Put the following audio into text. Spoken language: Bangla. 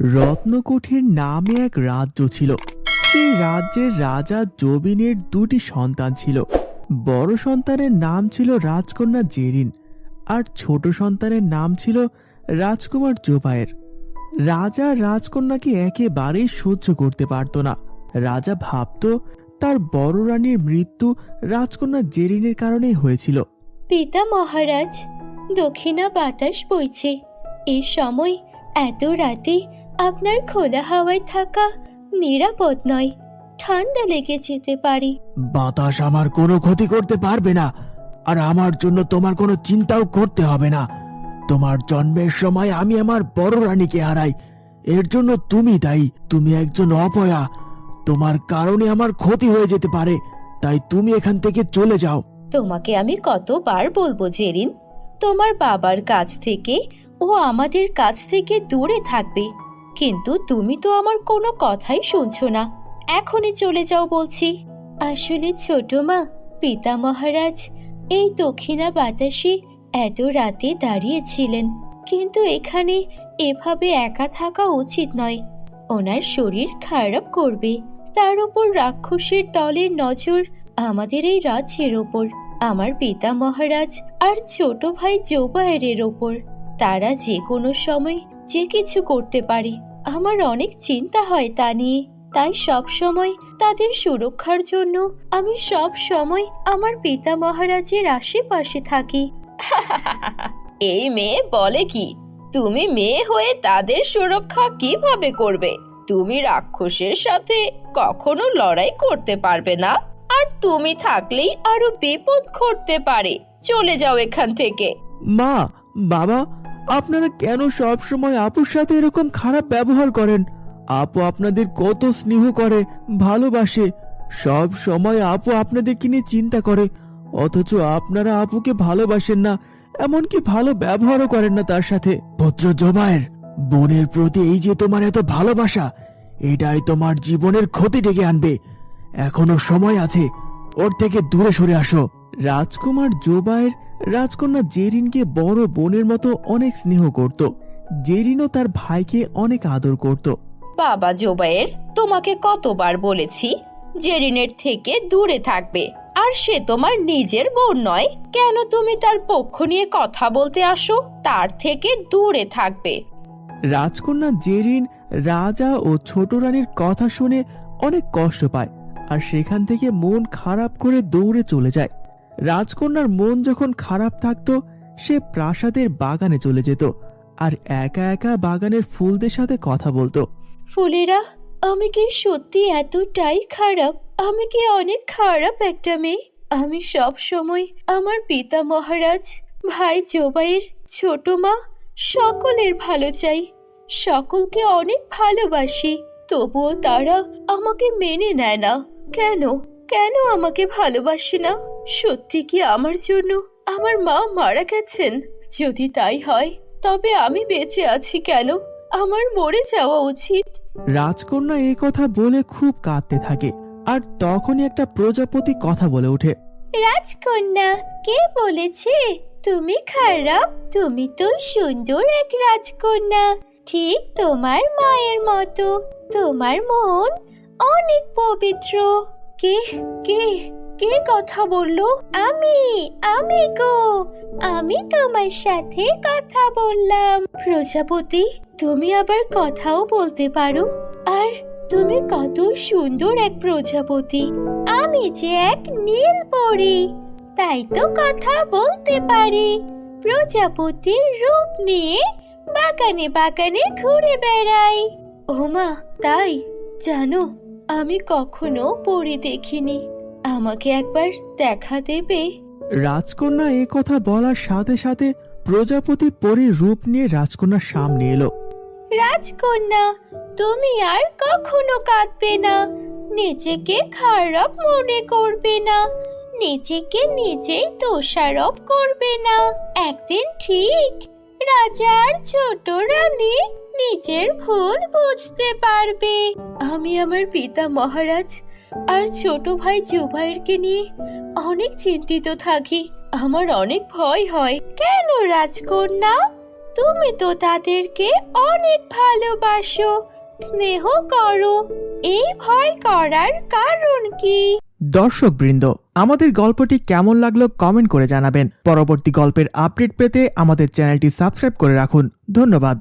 রত্নকুঠির নামে এক রাজ্য ছিল। সেই রাজ্যের রাজা জবিনের দুটি সন্তান ছিল। বড় সন্তানের নাম ছিল রাজকন্যা জেরিন, আর ছোট সন্তানের নাম ছিল রাজকুমার জোবায়ের। রাজা রাজকন্যাকে একেবারেই সহ্য করতে পারত না। রাজা ভাবত তার বড় রানীর মৃত্যু রাজকন্যা জেরিনের কারণেই হয়েছিল। পিতা মহারাজ, দক্ষিণা বাতাস বইছে। এই সময় এত রাতে আপনার খোলা হাওয়ায় থাকা নিরাপদ নয়, ঠান্ডা লেগে যেতে পারে। বাতাস আমার কোনো ক্ষতি করতে পারবে না, আর আমার জন্য তোমার কোনো চিন্তাও করতে হবে না। তোমার জন্মের সময় আমি আমার বড় রানীকে হারাই, এর জন্য তুমি দায়ী। তুমি একজন অপয়া, তোমার কারণে আমার ক্ষতি হয়ে যেতে পারে, তাই তুমি এখান থেকে চলে যাও। তোমাকে আমি কতবার বলবো জেরিন, তোমার বাবার কাছ থেকে ও আমাদের কাছ থেকে দূরে থাকবে, কিন্তু তুমি তো আমার কোনো কথাই শুনছো না। এখনই চলে যাও বলছি। আসলে ছোট মা, পিতা মহারাজ এই দক্ষিণা বাতাসে এত রাতে দাঁড়িয়েছিলেন, কিন্তু এখানে এভাবে একা থাকা উচিত নয়। ওনার শরীর খারাপ করবে। তার উপর রাক্ষসের দলের নজর আমাদের এই রাজ্যের ওপর, আমার পিতা মহারাজ আর ছোট ভাই জোবায়ের ওপর। তারা যে কোনো সময় যে কিছু করতে পারে। আমার অনেক চিন্তা হয় তা নিয়ে, তাই সব সময় তাদের সুরক্ষার জন্য আমি সব সময় আমার পিতা মহারাজের আশেপাশে থাকি। এই মেয়ে বলে কি? তুমি মেয়ে হয়ে তাদের সুরক্ষা কিভাবে করবে? তুমি রাক্ষসের সাথে কখনো লড়াই করতে পারবে না, আর তুমি থাকলেই আরো বিপদ ঘটতে পারে। চলে যাও এখান থেকে। মা, বাবা, আপনারা কেন সব সময় আপুর সাথে এরকম খারাপ ব্যবহার করেন? আপু আপনাদের কত স্নেহ করে, ভালোবাসে। সব সময় আপু আপনাদেরকে নিয়ে চিন্তা করে, অথচ আপনারা আপুকে ভালোবাসেন না, এমনকি ভালো ব্যবহারও করেন না তার সাথে। পুত্র জোবায়ের, বোনের প্রতি এই যে তোমার এত ভালোবাসা, এটাই তোমার জীবনের ক্ষতি ডেকে আনবে। এখনো সময় আছে, ওর থেকে দূরে সরে আসো। রাজকুমার জোবায়ের রাজকন্যা জেরিনকে বড় বোনের মতো অনেক স্নেহ করত। জেরিনও তার ভাইকে অনেক আদর করত। বাবা জোবায়ের, তোমাকে কতবার বলেছি জেরিনের থেকে দূরে থাকবে, আর সে তোমার নিজের বোন নয়। কেন তুমি তার পক্ষ নিয়ে কথা বলতে আসো? তার থেকে দূরে থাকবে। রাজকন্যা জেরিন রাজা ও ছোট রানীর কথা শুনে অনেক কষ্ট পায়, আর সেখান থেকে মন খারাপ করে দৌড়ে চলে যায়। রাজকন্যার মন যখন খারাপ থাকতো, সে প্রাসাদের বাগানে চলে যেত আর একা একা বাগানের ফুলদের সাথে কথা বলতো। ফুলেরা, আমি কি সত্যি এতটাই খারাপ? আমি কি অনেক খারাপ একটা মেয়ে? আমি সব সময় আমার পিতা মহারাজ, ভাই জোবায়ের, ছোট মা সকলের ভালো চাই, সকলকে অনেক ভালোবাসি, তবুও তারা আমাকে মেনে নেয় না। কেন কেন আমাকে ভালোবাসে না? সত্যি কি আমার জন্য আমার মা মারা গেছেন? যদি তাই হয়, তবে আমি বেঁচে আছি কেন? আমার মরে যাওয়া উচিত। রাজকন্যা এই কথা বলে খুব কাঁদতে থাকে, আর তখনই একটা প্রজাপতি কথা বলে ওঠে। রাজকন্যা, কে বলেছে তুমি খারাপ? তুমি তো সুন্দর এক রাজকন্যা, ঠিক তোমার মায়ের মতো। তোমার মন অনেক পবিত্র। কে কে কে কথা বললো? আমি আমি গো, আমি তোমার সাথে কথা বললাম। প্রজাপতি, তুমি আবার কথাও বলতে পারো, আর তুমি কত সুন্দর এক প্রজাপতি। আমি যে এক নীল পরী, তাই তো কথা বলতে পারি। প্রজাপতির রূপ নিয়ে বাগানে বাগানে ঘুরে বেড়াই। ওমা, তাই? জানো, আমি কখনো পরী দেখিনি। আমাকে একবার দেখা দেবে? রাজকন্যা এ কথা বলার সাথে সাথে প্রজাপতি পরীর রূপ নিয়ে রাজকন্যার সামনে এলো। রাজকন্যা, তুমি আর কখনো কাঁদবে না, নিজেকে খারাপ মনে করবে না, নিজেকে নিজেই দোষারোপ করবে না। একদিন ঠিক রাজা আর ছোট রানী নিজের ভুল বুঝতে পারবে। আমি আমার পিতা মহারাজ আর ছোট ভাই জুবায়েরকে নিয়ে অনেক চিন্তিত থাকি। আমার অনেক ভয় হয়। কেন রাজকন্যা, তুমি তো তাদেরকে অনেক ভালোবাসো, স্নেহ করো, এই ভয় করার কারণ কি? দর্শকবৃন্দ, আমাদের গল্পটি কেমন লাগলো কমেন্ট করে জানাবেন। পরবর্তী গল্পের আপডেট পেতে আমাদের চ্যানেলটি সাবস্ক্রাইব করে রাখুন। ধন্যবাদ।